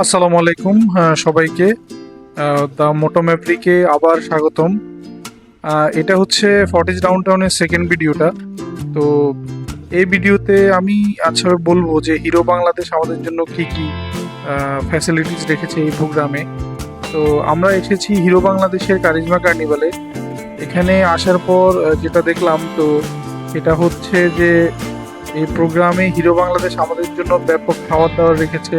আসসালামু আলাইকুম সবাইকে। দ্য মোটো ম্যাভরিকে আবার স্বাগতম। এটা হচ্ছে ফর্টিজ ডাউনটাউনের সেকেন্ড ভিডিওটা। তো এই ভিডিওতে আমি আজকে বলবো যে হিরো বাংলাদেশ আমাদের জন্য কি কি ফ্যাসিলিটিস রেখেছে এই প্রোগ্রামে। তো আমরা এসেছি হিরো বাংলাদেশের কারিজমা কার্নিভালে। এখানে আসার পর যেটা দেখলাম, তো সেটা হচ্ছে যে এই প্রোগ্রামে হিরো বাংলাদেশ আমাদের জন্য ব্যাপক খাবার দাবার রেখেছে।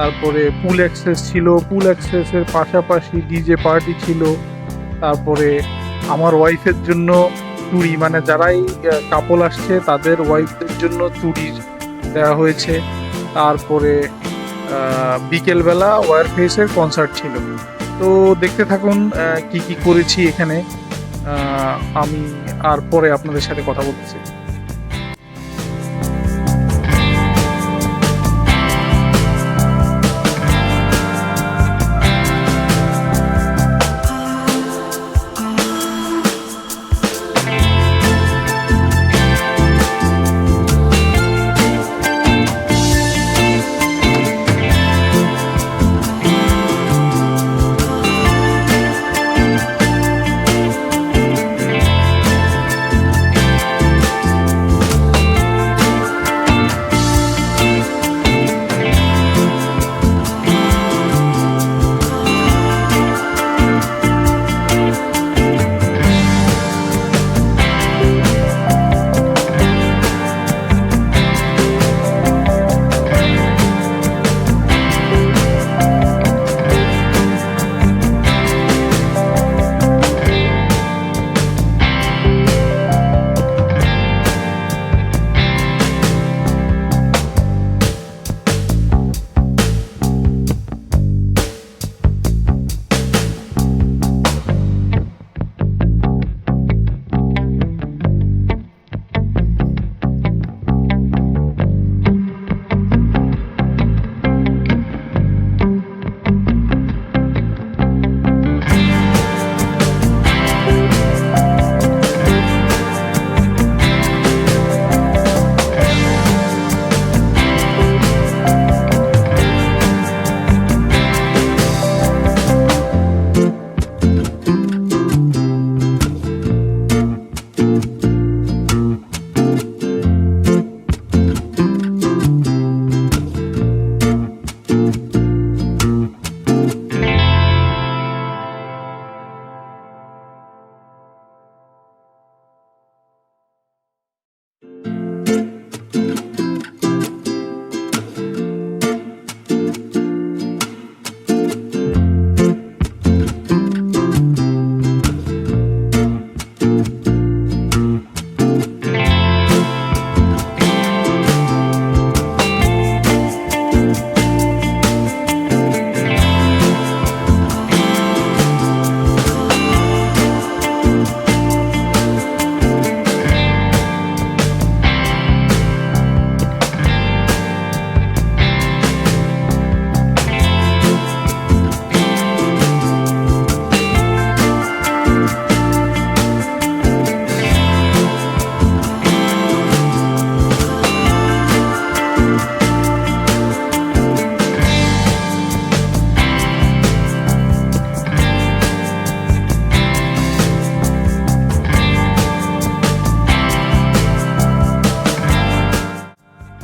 তারপরে পুল অ্যাক্সেস ছিল, পুল অ্যাক্সেসের পাশাপাশি ডিজে পার্টি ছিল। তারপরে আমার ওয়াইফের জন্য চুড়ি, মানে যারাই কাপল আসছে তাদের ওয়াইফদের জন্য চুড়ি দেওয়া হয়েছে। তারপরে বিকেলবেলা ওয়ার ফেসের কনসার্ট ছিল। তো দেখতে থাকুন কি কি করেছি এখানে। আমি আর পরে আপনাদের সাথে কথা বলতেছি।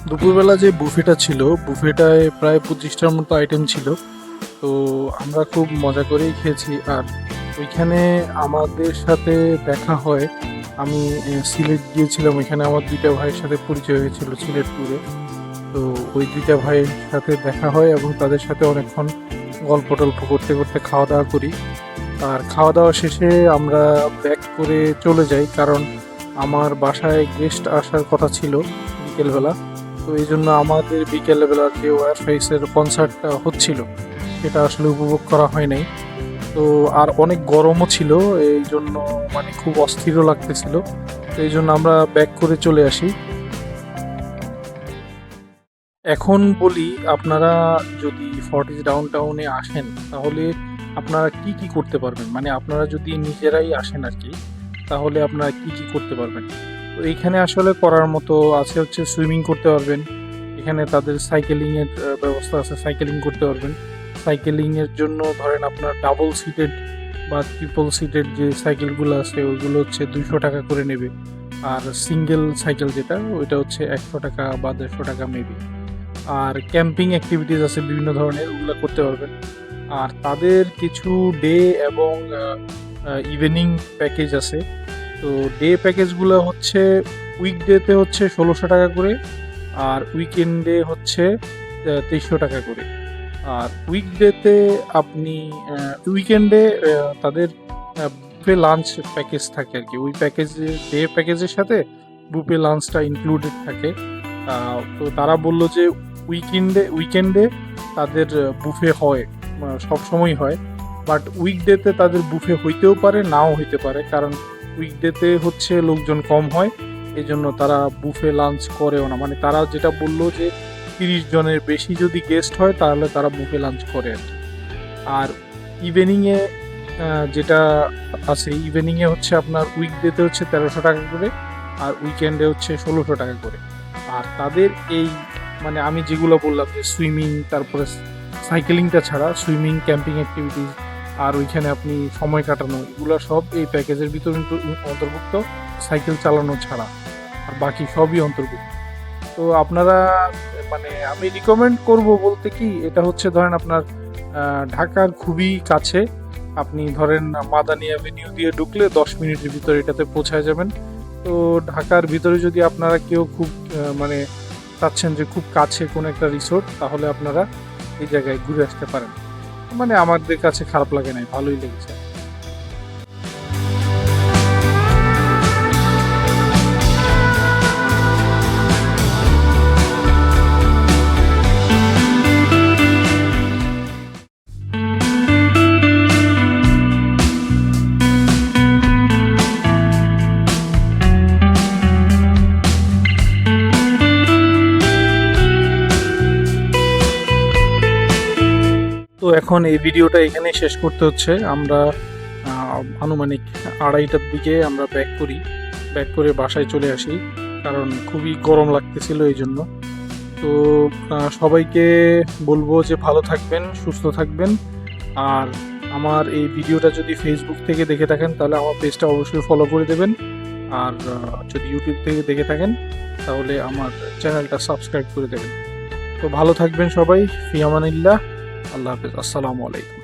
দুপুরবেলা যে বুফেটা ছিল, বুফেটায় প্রায় 25টার মতো আইটেম ছিল। তো আমরা খুব মজা করেই খেয়েছি। আর ওইখানে আমাদের সাথে দেখা হয়, আমি সিলেট গিয়েছিলাম, ওইখানে আমার দুইটা ভাইয়ের সাথে পরিচয় হয়েছিল সিলেট ট্যুরে। তো ওই দুইটা ভাইয়ের সাথে দেখা হয় এবং তাদের সাথে অনেকক্ষণ গল্প টল্প করতে করতে খাওয়া দাওয়া করি। আর খাওয়া দাওয়া শেষে আমরা ব্যাক করে চলে যাই, কারণ আমার বাসায় গেস্ট আসার কথা ছিল বিকেলবেলা। তো এই জন্য আমাদের বিকেলবেলার যে ওয়ার ফেসের কনসার্টটা হচ্ছিল সেটা আসলে উপভোগ করা হয় নাই। তো আর অনেক গরমও ছিল, এই জন্য মানে খুব অস্থিরও লাগতেছিল। তো এই জন্য আমরা ব্যাক করে চলে আসি। এখন বলি, আপনারা যদি ফর্টিজ ডাউনটাউনে আসেন তাহলে আপনারা কি কি করতে পারবেন, মানে আপনারা যদি নিজেরাই আসেন আর কি, তাহলে আপনারা কি কি করতে পারবেন। তো এইখানে আসলে করার মতো আছে হচ্ছে সুইমিং করতে পারবেন, এখানে তাদের সাইকেলিংয়ের ব্যবস্থা আছে, সাইকেলিং করতে পারবেন। সাইকেলিংয়ের জন্য ধরেন আপনার ডাবল সিটেড বা ট্রিপল সিটেড যে সাইকেলগুলো আছে ওইগুলো হচ্ছে 200 টাকা করে নেবে, আর সিঙ্গেল সাইকেল যেটা ওইটা হচ্ছে 100 টাকা বা 150 টাকা মেবি। আর ক্যাম্পিং অ্যাক্টিভিটিস আছে বিভিন্ন ধরনের, ওগুলো করতে পারবেন। আর তাদের কিছু ডে এবং ইভিনিং প্যাকেজ আছে। তো ডে প্যাকেজগুলো হচ্ছে উইকডেতে হচ্ছে 1600 টাকা করে, আর উইকেন্ডে হচ্ছে 2300 টাকা করে। আর উইকডেতে আপনি উইকেন্ডে তাদের বুফে লাঞ্চ প্যাকেজ থাকে আর কি, ওই প্যাকেজে ডে প্যাকেজের সাথে বুফে লাঞ্চটা ইনক্লুডেড থাকে। তো তারা বললো যে উইকেন্ডে তাদের বুফে হয়, সব সময় হয়, বাট উইকডেতে তাদের বুফে হইতেও পারে নাও হইতে পারে, কারণ উইকডেতে হচ্ছে লোকজন কম হয়, এই জন্য তারা বুফে লাঞ্চ করেও না। মানে তারা যেটা বললো যে 30 জনের বেশি যদি গেস্ট হয় তাহলে তারা বুফে লাঞ্চ করে আর কি। আর ইভিনিংয়ে যেটা আছে, ইভিনিংয়ে হচ্ছে আপনার উইকডেতে হচ্ছে 1300 টাকা করে, আর উইকেন্ডে হচ্ছে 1600 টাকা করে। আর তাদের এই মানে আমি যেগুলো বললাম যে সুইমিং, তারপরে সাইকেলিংটা ছাড়া সুইমিং, ক্যাম্পিং অ্যাক্টিভিটিস, আর ওইখানে আপনি সময় কাটানো, এগুলো সব এই প্যাকেজের ভিতর অন্তর্ভুক্ত, সাইকেল চালানো ছাড়া, আর বাকি সবই অন্তর্ভুক্ত। তো আপনারা মানে আমি রিকমেন্ড করব বলতে কি, এটা হচ্ছে ধরেন আপনার ঢাকার খুবই কাছে, আপনি ধরেন মাদানী অ্যাভিনিউ দিয়ে ঢুকলে 10 মিনিটের ভিতরে এটাতে পৌঁছায় যাবেন। তো ঢাকার ভিতরে যদি আপনারা কেউ খুব মানে চাচ্ছেন যে খুব কাছে কোনো একটা রিসোর্ট, তাহলে আপনারা এই জায়গায় ঘুরে আসতে পারেন। মানে আমাদের কাছে খারাপ লাগে নাই, ভালোই লেগেছে। তো এখন এই ভিডিওটা এখানেই শেষ করতে হচ্ছে। আমরা আনুমানিক 2:30টার দিকে আমরা ব্যাক করে বাসায় চলে আসি, কারণ খুবই গরম লাগতেছিল এই জন্য। তো সবাইকে বলবো যে ভালো থাকবেন, সুস্থ থাকবেন। আর আমার এই ভিডিওটা যদি ফেসবুক থেকে দেখে থাকেন তাহলে আমার পেজটা অবশ্যই ফলো করে দেবেন, আর যদি ইউটিউব থেকে দেখে থাকেন তাহলে আমার চ্যানেলটা সাবস্ক্রাইব করে দেবেন। তো ভালো থাকবেন সবাই, ফি আমানিল্লাহ, আল্লাহ হাফেজ, আসসালামু আলাইকুম।